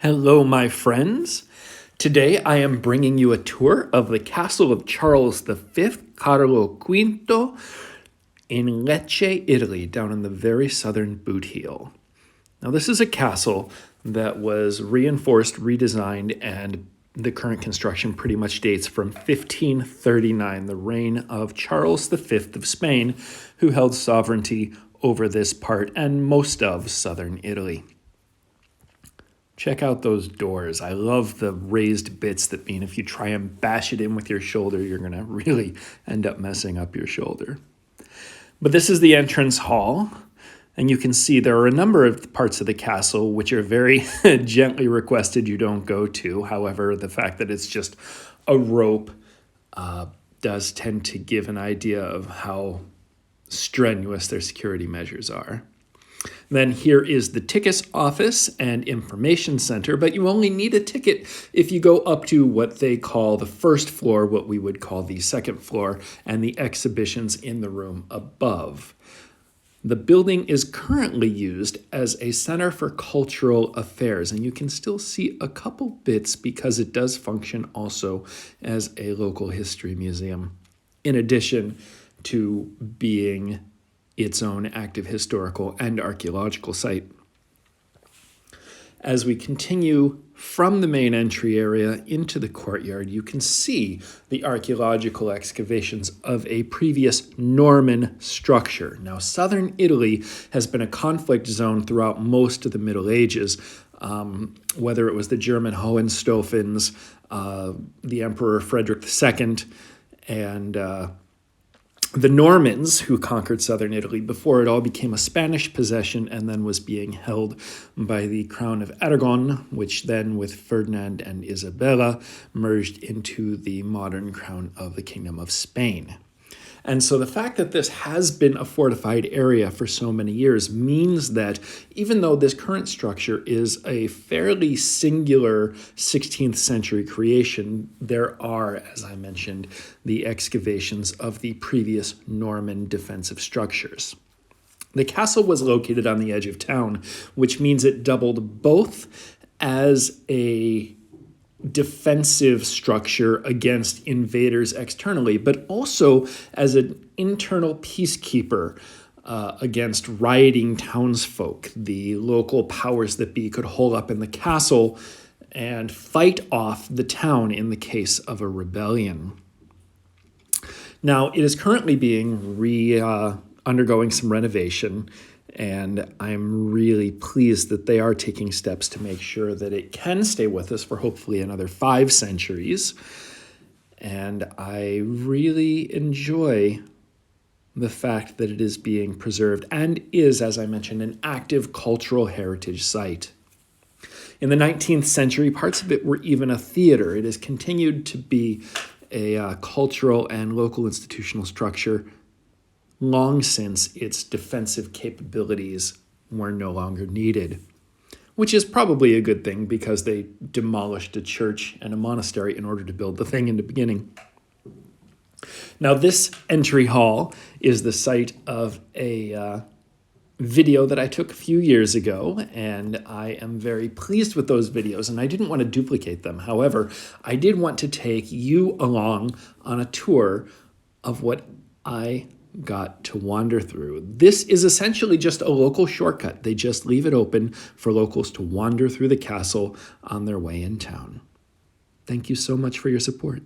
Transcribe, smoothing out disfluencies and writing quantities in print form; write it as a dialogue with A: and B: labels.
A: Hello, my friends. Today I am bringing you a tour of the castle of Charles V, Carlo V, in Lecce, Italy, down in the very southern boot heel. Now, this is a castle that was reinforced, redesigned, and the current construction pretty much dates from 1539, the reign of Charles V of Spain, who held sovereignty over this part and most of southern Italy. Check out those doors. I love the raised bits that mean if you try and bash it in with your shoulder, you're going to really end up messing up your shoulder. But this is the entrance hall, and you can see there are a number of parts of the castle which are very gently requested you don't go to. However, the fact that it's just a rope does tend to give an idea of how strenuous their security measures are. Then here is the tickets office and information center, but you only need a ticket if you go up to what they call the first floor, what we would call the second floor, and the exhibitions in the room above. The building is currently used as a center for cultural affairs, and you can still see a couple bits because it does function also as a local history museum, in addition to being its own active historical and archaeological site. As we continue from the main entry area into the courtyard, you can see the archaeological excavations of a previous Norman structure. Now, southern Italy has been a conflict zone throughout most of the Middle Ages, whether it was the German Hohenstaufens, the Emperor Frederick II, and the Normans, who conquered southern Italy before it all became a Spanish possession and then was being held by the Crown of Aragon, which then, with Ferdinand and Isabella, merged into the modern crown of the Kingdom of Spain. And so the fact that this has been a fortified area for so many years means that even though this current structure is a fairly singular 16th century creation, there are, as I mentioned, the excavations of the previous Norman defensive structures. The castle was located on the edge of town, which means it doubled both as a defensive structure against invaders externally, but also as an internal peacekeeper against rioting townsfolk. The local powers that be could hole up in the castle and fight off the town in the case of a rebellion. Now, it is currently being undergoing some renovation, and I'm really pleased that they are taking steps to make sure that it can stay with us for hopefully another 5 centuries. And I really enjoy the fact that it is being preserved and is, as I mentioned, an active cultural heritage site. In the 19th century, parts of it were even a theater. It has continued to be a cultural and local institutional structure long since its defensive capabilities were no longer needed, which is probably a good thing because they demolished a church and a monastery in order to build the thing in the beginning. Now, this entry hall is the site of a video that I took a few years ago, and I am very pleased with those videos, and I didn't want to duplicate them. However, I did want to take you along on a tour of what I got to wander through. This is essentially just a local shortcut. They just leave it open for locals to wander through the castle on their way in town. Thank you so much for your support.